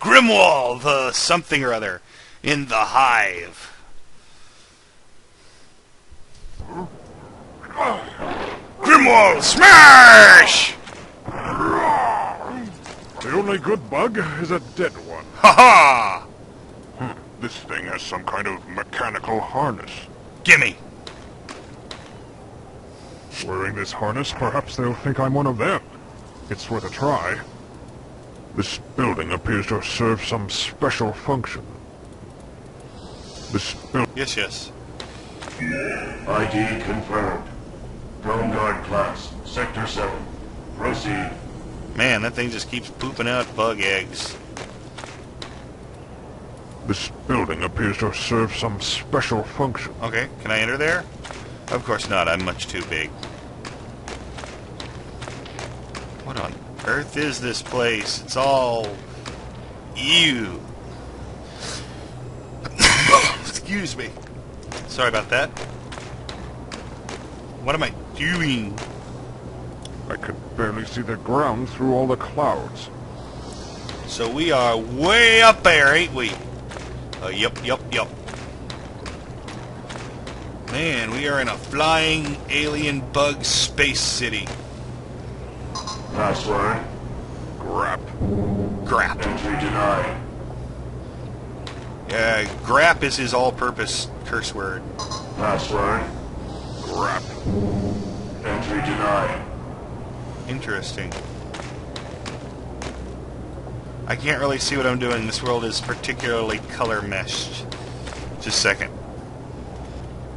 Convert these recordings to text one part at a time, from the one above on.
Grimwall, the something or other, in the hive. Grimwall, smash! The only good bug is a dead one. Ha ha! This thing has some kind of mechanical harness. Gimme! Wearing this harness, perhaps they'll think I'm one of them. It's worth a try. This building appears to serve some special function. This building... Yes. ID confirmed. Drone Guard class, Sector 7. Proceed. Man, that thing just keeps pooping out bug eggs. This building appears to serve some special function. Okay, can I enter there? Of course not, I'm much too big. What on earth is this place? It's all... ew. Excuse me. Sorry about that. What am I doing? I can barely see the ground through all the clouds. So we are way up there, ain't we? Yup. Man, we are in a flying alien bug space city. Password. Grap. Entry denied. Yeah, grap is his all-purpose curse word. Password. Entry denied. Interesting. I can't really see what I'm doing. This world is particularly color meshed. Just a second.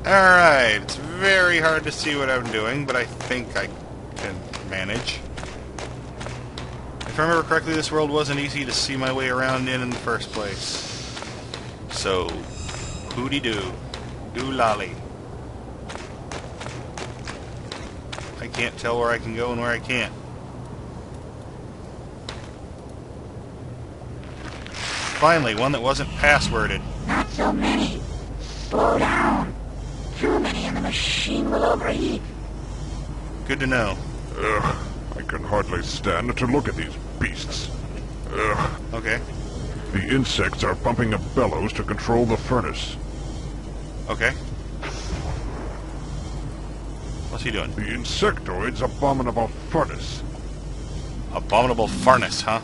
Alright, it's very hard to see what I'm doing, but I think I can manage. If I remember correctly, this world wasn't easy to see my way around in the first place. So, hooty-doo. Do-lolly. I can't tell where I can go and where I can't. Finally, one that wasn't passworded. Not so many. Slow down. Too many and the machine will overheat. Good to know. Ugh, I can hardly stand to look at these beasts. Ugh. Okay. The insects are pumping a bellows to control the furnace. Okay. What's he doing? The insectoid's abominable furnace. Abominable furnace, huh?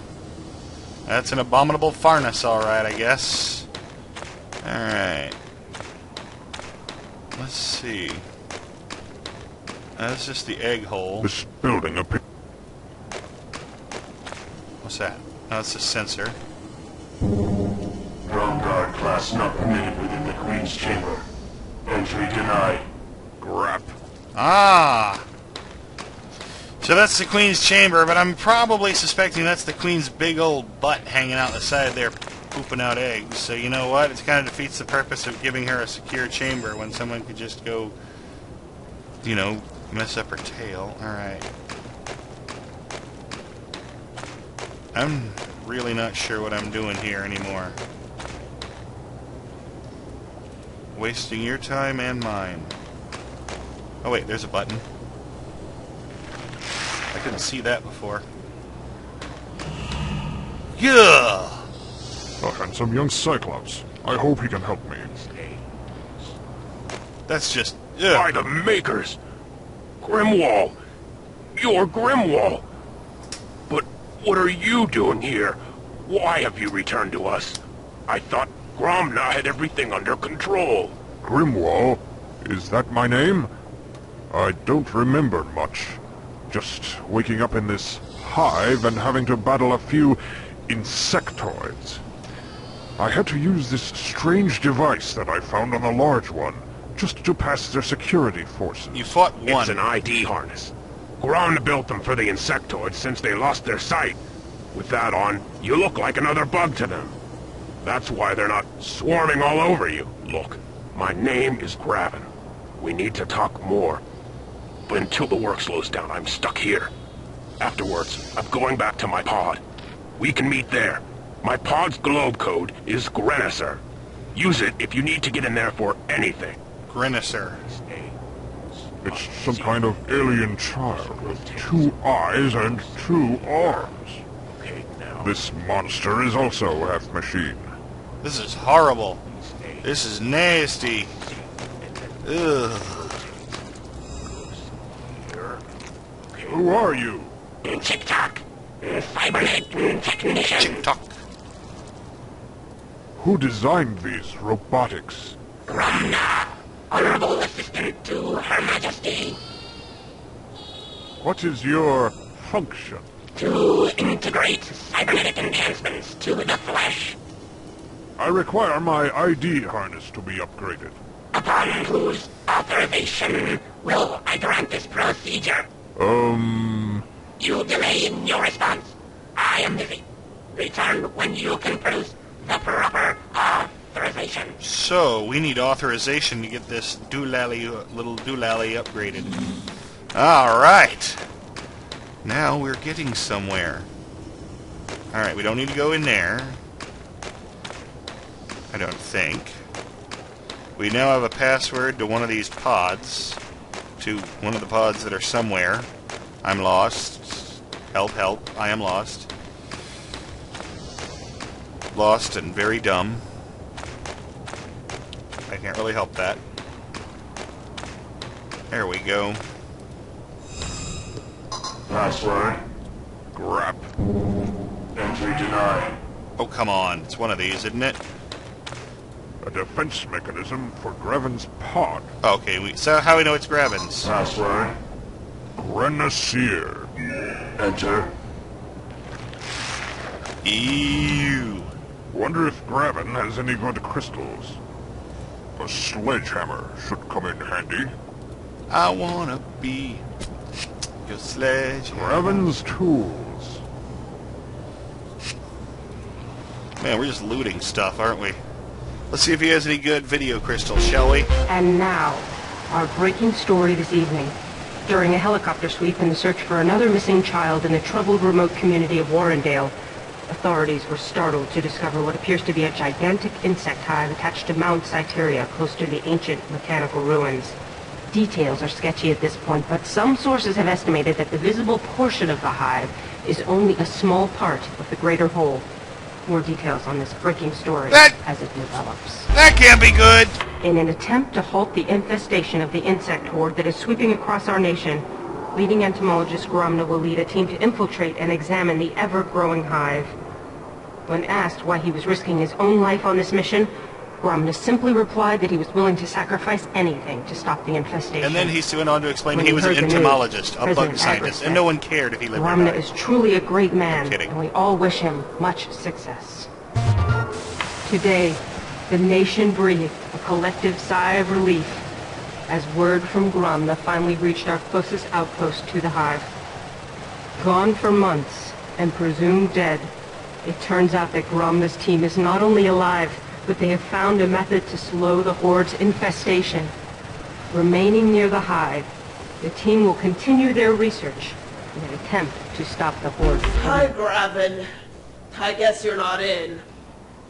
That's an abominable furnace, alright, I guess. Alright. Let's see. That's just the egg hole. This building appears... What's that? Oh, that's a sensor. Drone Guard class not permitted within the Queen's chamber. Entry denied. Ah! So that's the Queen's chamber, but I'm probably suspecting that's the Queen's big old butt hanging out the side there pooping out eggs. So you know what? It kind of defeats the purpose of giving her a secure chamber when someone could just go, you know, mess up her tail. Alright. I'm really not sure what I'm doing here anymore. Wasting your time and mine. Oh wait, there's a button. I couldn't see that before. Yeah! A handsome young Cyclops. I hope he can help me. That's just... By the makers! Grimwall! You're Grimwall! But what are you doing here? Why have you returned to us? I thought Gromna had everything under control. Grimwall? Is that my name? I don't remember much. Just waking up in this hive and having to battle a few insectoids. I had to use this strange device that I found on the large one, just to pass their security forces. You fought one. It's an ID harness. Gromna built them for the insectoids since they lost their sight. With that on, you look like another bug to them. That's why they're not swarming all over you. Look, my name is Graven. We need to talk more. But until the work slows down, I'm stuck here. Afterwards, I'm going back to my pod. We can meet there. My pod's globe code is Grenisser. Use it if you need to get in there for anything. Grenisser. It's some kind of alien child with 2 eyes and 2 arms. Okay, now. This monster is also half machine. This is horrible. This is nasty. Ugh. Who are you? Tick-tock. Cybernetic technician. Tick-tock. Who designed these robotics? Ramna. Honorable assistant to Her Majesty. What is your function? To integrate cybernetic enhancements to the flesh. I require my ID harness to be upgraded. Upon whose authorization will I grant this procedure? You delay in your response. I am busy. Return when you can produce the proper authorization. So, we need authorization to get this little doolally upgraded. Alright. Now we're getting somewhere. Alright, we don't need to go in there. I don't think. We now have a password to one of these pods. To one of the pods that are somewhere. I'm lost. Help, help. I am lost. Lost and very dumb. I can't really help that. There we go. Password. Grab. Entry denied. Oh, come on. It's one of these, isn't it? A defense mechanism for Graven's pod. Okay, so how do we know it's Graven's? Password. Grenadier. Enter. Ew. Wonder if Graven has any good crystals. A sledgehammer should come in handy. I wanna be your sledgehammer. Graven's tools. Man, we're just looting stuff, aren't we? Let's see if he has any good video crystals, shall we? And now, our breaking story this evening. During a helicopter sweep in the search for another missing child in the troubled remote community of Warrendale, authorities were startled to discover what appears to be a gigantic insect hive attached to Mount Sanitarium, close to the ancient mechanical ruins. Details are sketchy at this point, but some sources have estimated that the visible portion of the hive is only a small part of the greater whole. More details on this breaking story as it develops. That can't be good! In an attempt to halt the infestation of the insect horde that is sweeping across our nation, leading entomologist Gromna will lead a team to infiltrate and examine the ever-growing hive. When asked why he was risking his own life on this mission, Gromna simply replied that he was willing to sacrifice anything to stop the infestation. And then he went on to explain When he was an heard the news, entomologist, a bug President scientist, Agras and no one cared if he lived or Gromna died. is truly a great man, I'm kidding. and we all wish him much success. Today, the nation breathed a collective sigh of relief as word from Gromna finally reached our closest outpost to the hive. Gone for months and presumed dead, it turns out that Gromna's team is not only alive, but they have found a method to slow the horde's infestation. Remaining near the hive, the team will continue their research in an attempt to stop the horde. Hi, Graven. I guess you're not in.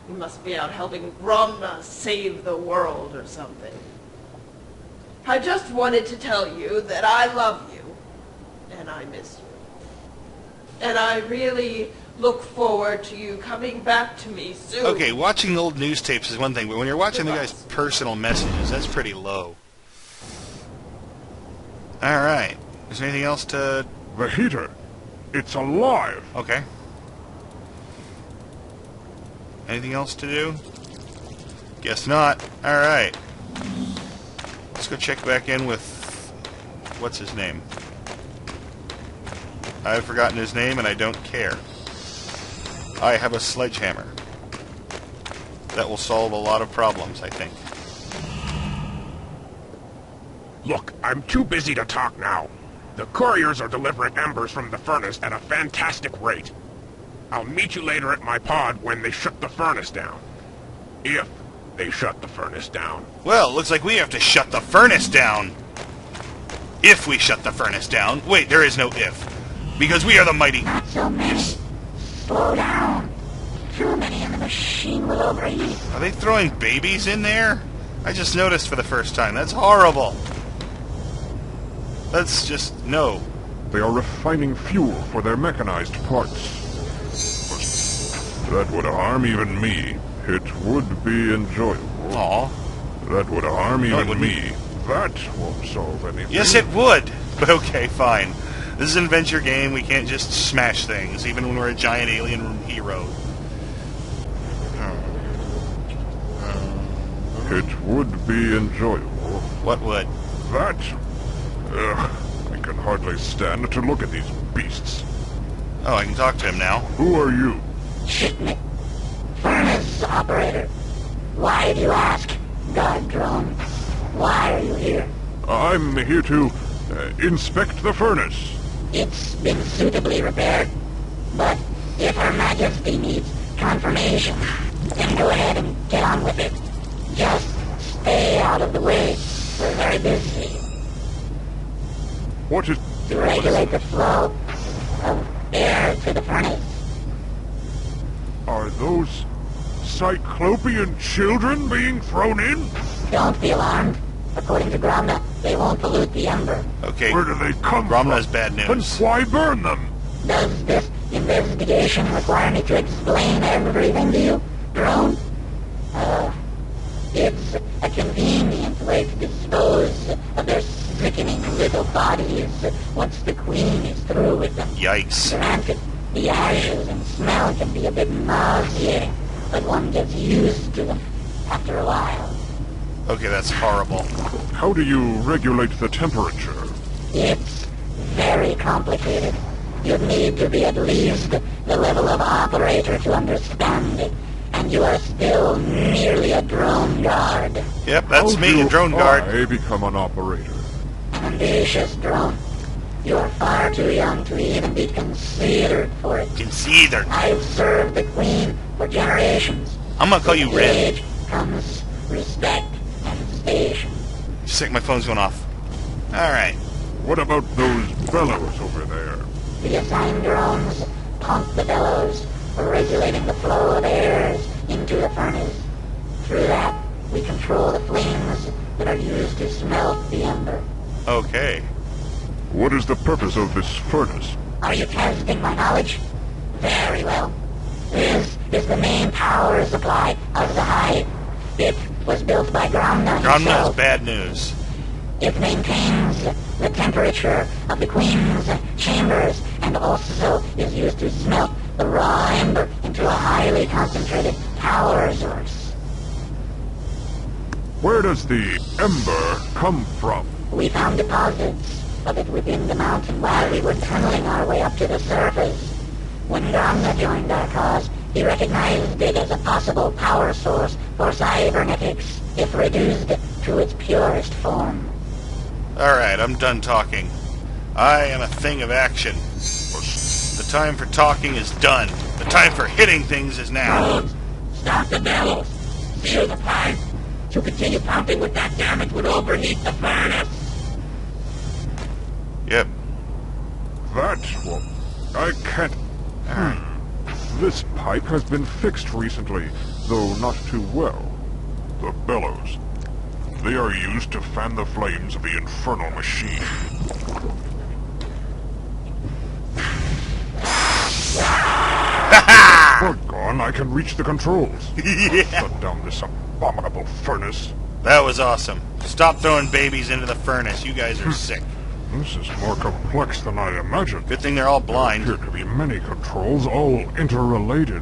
You must be out helping Gromna save the world or something. I just wanted to tell you that I love you, and I miss you. And I really look forward to you coming back to me soon. Okay, watching old news tapes is one thing, but when you're watching the guy's personal messages, that's pretty low. Alright. Is there anything else to... The heater. It's alive. Okay. Anything else to do? Guess not. Alright. Let's go check back in with... What's his name? I've forgotten his name and I don't care. I have a sledgehammer. That will solve a lot of problems, I think. Look, I'm too busy to talk now. The couriers are delivering embers from the furnace at a fantastic rate. I'll meet you later at my pod when they shut the furnace down. If they shut the furnace down. Well, looks like we have to shut the furnace down. If we shut the furnace down. Wait, there is no if. Because we are the mighty... Not so many. Slow down. Too many and the machine will overheat. Are they throwing babies in there? I just noticed for the first time. That's horrible. Let's just... No. They are refining fuel for their mechanized parts. That would harm even me. It would be enjoyable. Aw. That would harm No, it even wouldn't. me. That won't solve anything. Yes, it would. But okay, fine. This is an adventure game. We can't just smash things, even when we're a giant alien hero. It would be enjoyable. What would? That... Ugh, I can hardly stand to look at these beasts. Oh, I can talk to him now. Who are you? Shipment. Furnace operator. Why do you ask? Guard drone. Why are you here? I'm here to inspect the furnace. It's been suitably repaired. But if Her Majesty needs confirmation, then go ahead and get on with it. Just stay out of the way. We're very busy. What is... To regulate the flow of air to the furnace. Are those Cyclopean children being thrown in? Don't be alarmed. According to Gromna, they won't pollute the ember. Okay. Where do they come Gromna from? has bad And news. why burn them? Does this investigation require me to explain everything to you, drone? It's a convenient way to dispose of their sickening little bodies once the Queen is through with them. Yikes. Granted, the ashes and smell can be a bit nauseating, but one gets used to them after a while. Okay, that's horrible. How do you regulate the temperature? It's very complicated. You'd need to be at least the level of operator to understand it, and you are still merely a drone guard. Yep, that's How me, do a drone guard. I become an operator? An ambitious drone. You're far too young to even be considered for it. Considered. I've served the Queen for generations. I'm gonna call you With Red. age comes respect and station. Sick, my phone's going off. Alright. What about those bellows over there? The assigned drones pump the bellows for regulating the flow of airs into the furnace. Through that, we control the flames that are used to smelt the ember. Okay. What is the purpose of this furnace? Are you testing my knowledge? Very well. This is the main power supply of the hive. It was built by Gromna Gromna is himself. bad news. It maintains the temperature of the Queen's chambers and also is used to smelt the raw ember into a highly concentrated power source. Where does the ember come from? We found deposits of it within the mountain while we were tunneling our way up to the surface. When Gromna joined our cause, he recognized it as a possible power source for cybernetics if reduced to its purest form. Alright, I'm done talking. I am a thing of action. The time for talking is done. The time for hitting things is now. Stop the bellows! Seal the pipe! To continue pumping with that damage would overheat the furnace! Yep. That one. I can't... This pipe has been fixed recently, though not too well. The bellows. They are used to fan the flames of the infernal machine. Gone, I can reach the controls. Yeah. Shut down this abominable furnace. That was awesome. Stop throwing babies into the furnace. You guys are sick. This is more complex than I imagined. Good thing they're all There blind. appear to be many controls, all interrelated.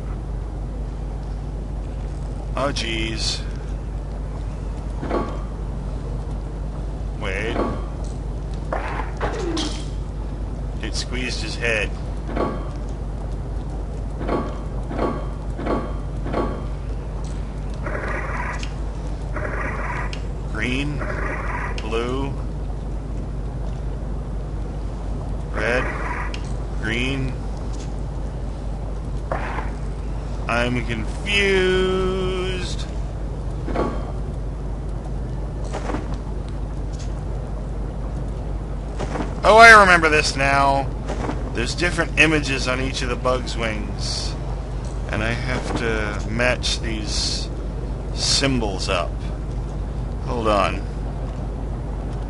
Oh, jeez. Wait. It squeezed his head. Green, blue, red, green. I'm confused. Oh, I remember this now. There's different images on each of the bug's wings. And I have to match these symbols up. Hold on.